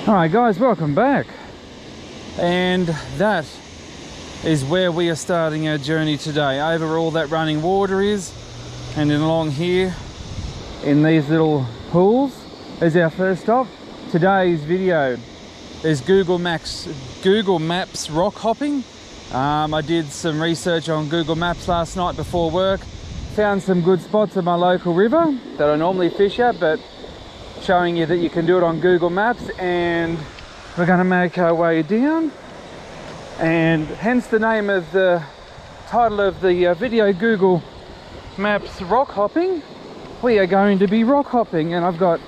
Alright guys, welcome back. And that is where we are starting our journey today. Over all that running water is, and then along here in these little pools is our first stop. Today's video is Google Maps rock hopping. I did some research on Google Maps last night before work. Found some good spots at my local river that I normally fish at, but showing you that you can do it on Google Maps, and we're going to make our way down, and hence the name of the title of the video, Google Maps rock hopping. We are going to be rock hopping, and I've got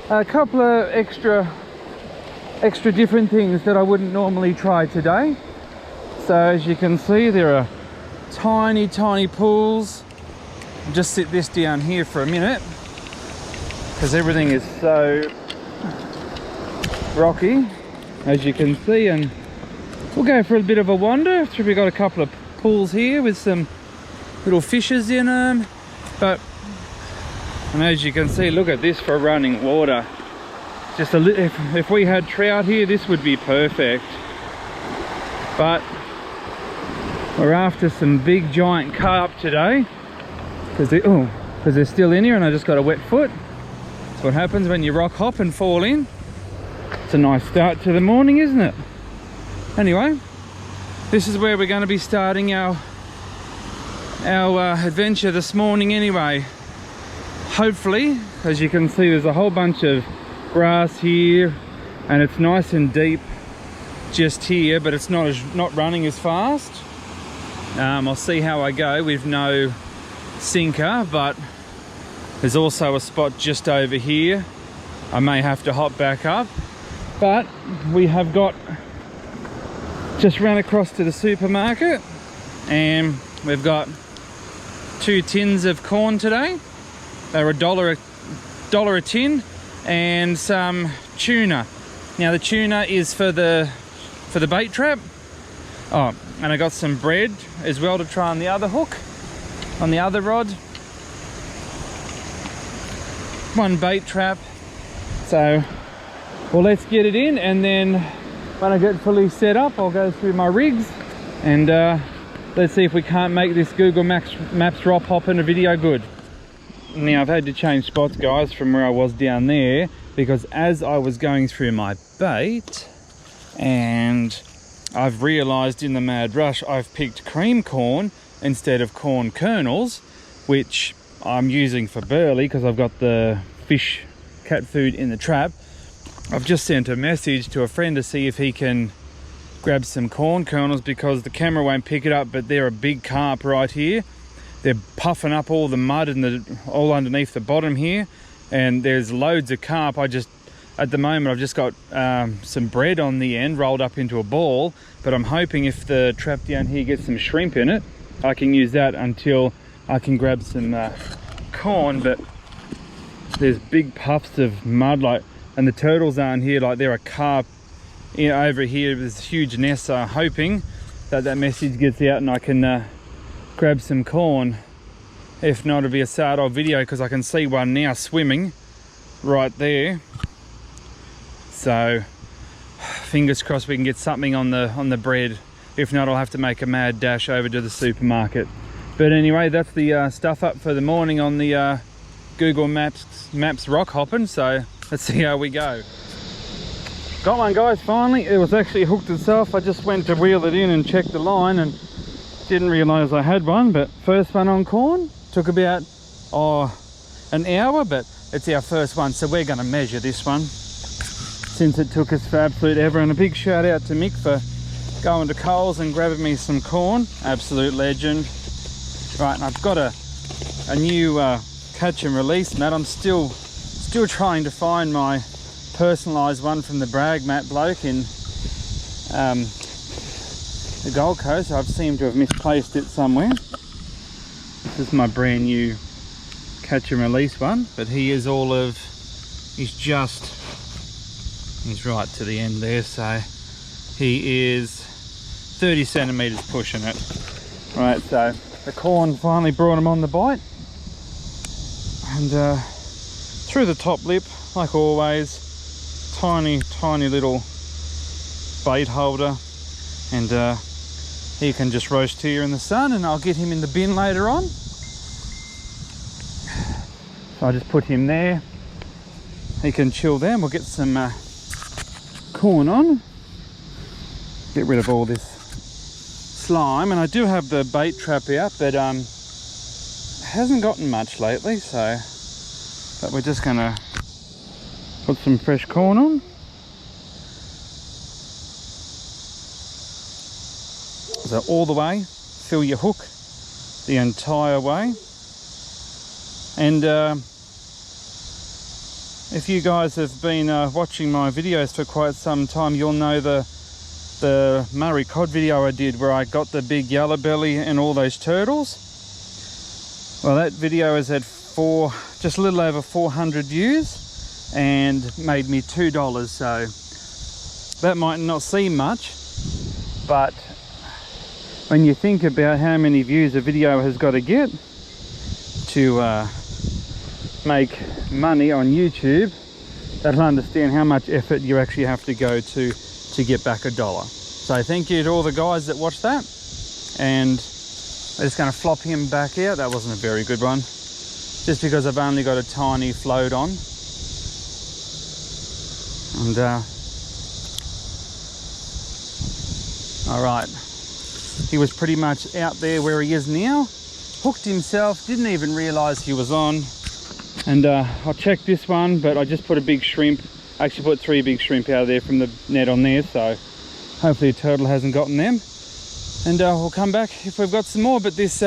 a couple of extra different things that I wouldn't normally try today. So as you can see, there are tiny pools. I'll just sit this down here for a minute because everything is so rocky, as you can see, and we'll go for a bit of a wander. We've got a couple of pools here with some little fishes in them, and as you can see, look at this for running water. Just a little, if we had trout here, this would be perfect, but we're after some big giant carp today because they're still in here, and I just got a wet foot. That's what happens when you rock hop and fall in. It's a nice start to the morning, isn't it? Anyway, this is where we're going to be starting our adventure this morning anyway. Hopefully, as you can see, there's a whole bunch of grass here, and it's nice and deep just here, but it's not running as fast. I'll see how I go with no sinker, but there's also a spot just over here. I may have to hop back up, but we have just ran across to the supermarket, and we've got 2 tins of corn today. They're $1 a tin, and some tuna. Now the tuna is for the bait trap. Oh, and I got some bread as well to try on the other hook, on the other rod. 1 bait trap. So, well, let's get it in, and then when I get fully set up, I'll go through my rigs, and let's see if we can't make this Google Maps rock hop in a video good. Now, I've had to change spots, guys, from where I was down there, because as I was going through my bait, and I've realised in the mad rush I've picked cream corn instead of corn kernels, which I'm using for burley because I've got the fish cat food in the trap. I've just sent a message to a friend to see if he can grab some corn kernels, because the camera won't pick it up, but they're a big carp right here. They're puffing up all the mud and all underneath the bottom here, and there's loads of carp. At the moment I've just got some bread on the end rolled up into a ball, but I'm hoping if the trap down here gets some shrimp in it, I can use that until I can grab some corn. But there's big puffs of mud, and the turtles aren't here, there are carp over here. There's huge nests, so I'm hoping that message gets out and I can grab some corn. If not, it'll be a sad old video because I can see one now swimming right there. So fingers crossed we can get something on the bread. If not, I'll have to make a mad dash over to the supermarket. But anyway, that's the stuff up for the morning on the Google Maps rock hopping. So let's see how we go. Got one, guys, finally. It was actually hooked itself. I just went to wheel it in and check the line and didn't realise I had one. But first one on corn. Took about an hour, but it's our first one, so we're going to measure this one since it took us for absolute ever. And a big shout out to Mick for going to Coles and grabbing me some corn. Absolute legend. Right, and I've got a new catch and release mat. I'm still trying to find my personalised one from the Bragg mat bloke in the Gold Coast. I seem to have misplaced it somewhere. This is my brand new catch and release one, but he's right to the end there, so he is 30 centimeters pushing it. Right, so the corn finally brought him on the bite, and through the top lip, like always, tiny little bait holder, and he can just roast here in the sun, and I'll get him in the bin later on. So I just put him there. He can chill there, and we'll get some corn on. Get rid of all this slime, and I do have the bait trap out, but hasn't gotten much lately, so but we're just gonna put some fresh corn on. So all the way, fill your hook the entire way. And if you guys have been watching my videos for quite some time, you'll know the Murray cod video I did where I got the big yellow belly and all those turtles. Well, that video is at just a little over 400 views and made me $2, so that might not seem much, but when you think about how many views a video has got to get to make money on YouTube, that'll understand how much effort you actually have to go to get back $1. So thank you to all the guys that watched that, and I'm just going to flop him back out. That wasn't a very good one, just because I've only got a tiny float on. And all right, he was pretty much out there where he is now, hooked himself, didn't even realize he was on. And I'll check this one, but I just put a big shrimp. I actually put 3 big shrimp out of there from the net on there, so hopefully a turtle hasn't gotten them. And we'll come back if we've got some more. But this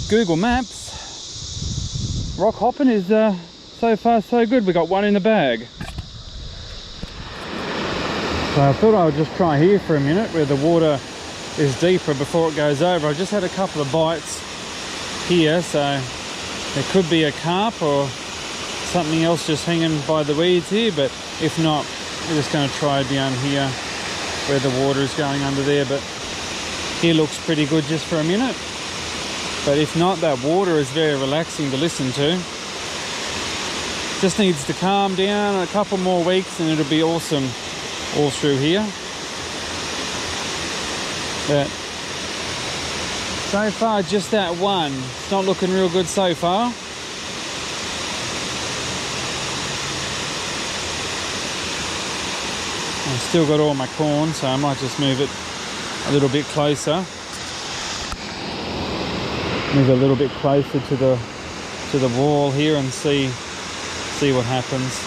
Google Maps rock hopping is so far so good. We got one in the bag. So I thought I would just try here for a minute where the water is deeper before it goes over. I just had a couple of bites here, so there could be a carp or something else just hanging by the weeds here, but if not, we're just going to try down here where the water is going under there. But here looks pretty good just for a minute, but if not, that water is very relaxing to listen to. Just needs to calm down a couple more weeks and it'll be awesome all through here. But so far just that one. It's not looking real good so far. I've still got all my corn, so I might just move it a little bit closer. Move a little bit closer to the wall here and see what happens.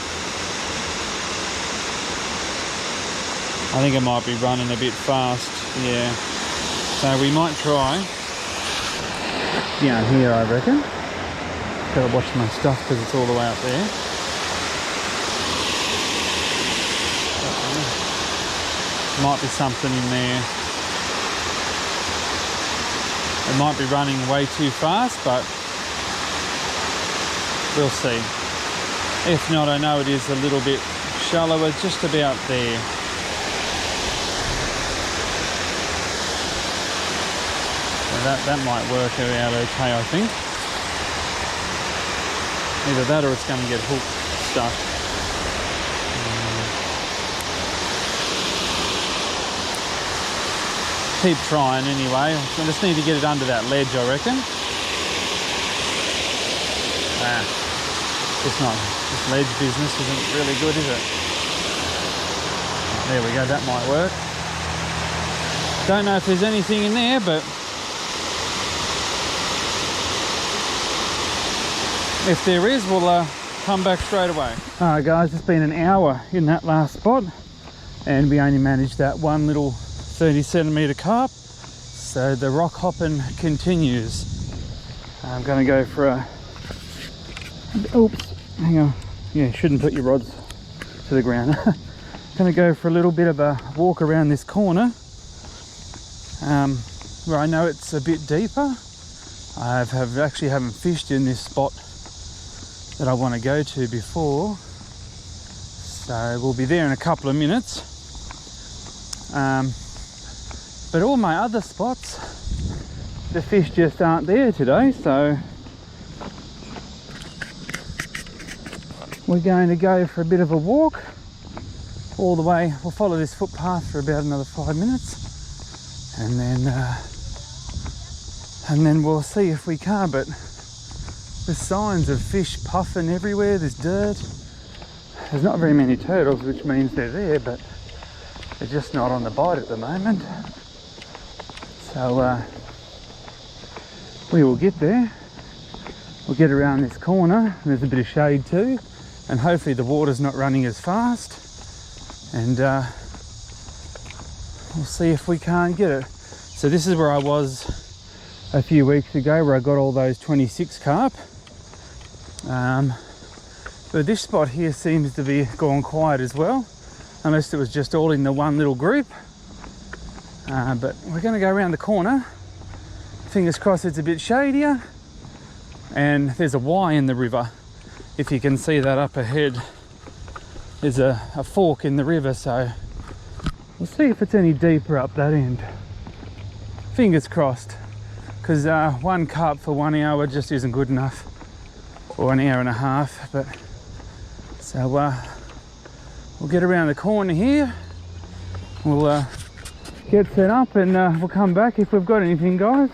I think it might be running a bit fast, yeah. So we might try down here, I reckon. Gotta watch my stuff because it's all the way up there. Might be something in there. It might be running way too fast, but we'll see. If not, I know it is a little bit shallower, just about there. So that might work out okay, I think. Either that or it's going to get hooked stuck. Keep trying anyway. I just need to get it under that ledge, I reckon. It's not. This ledge business isn't really good, is it? There we go, that might work. Don't know if there's anything in there, but if there is, we'll come back straight away. Alright guys, it's been an hour in that last spot and we only managed that one little 30 centimetre carp, so the rock hopping continues. I'm going to go for a, oops, hang on, yeah, shouldn't put your rods to the ground. Going to go for a little bit of a walk around this corner where I know it's a bit deeper. I actually haven't fished in this spot that I want to go to before, so we'll be there in a couple of minutes. But all my other spots, the fish just aren't there today, so we're going to go for a bit of a walk all the way. We'll follow this footpath for about another 5 minutes, and then we'll see if we can. But there's signs of fish puffing everywhere. There's dirt. There's not very many turtles, which means they're there, but they're just not on the bite at the moment. So we will get there. We'll get around this corner, and there's a bit of shade too, and hopefully the water's not running as fast, and we'll see if we can't get it. So this is where I was a few weeks ago, where I got all those 26 carp. But this spot here seems to be gone quiet as well, unless it was just all in the one little group. But we're going to go around the corner. Fingers crossed it's a bit shadier. And there's a Y in the river. If you can see that up ahead, there's a fork in the river, so we'll see if it's any deeper up that end. Fingers crossed, because one carp for 1 hour just isn't good enough, or an hour and a half. But so we'll get around the corner here, we'll get set up, and we'll come back if we've got anything, guys.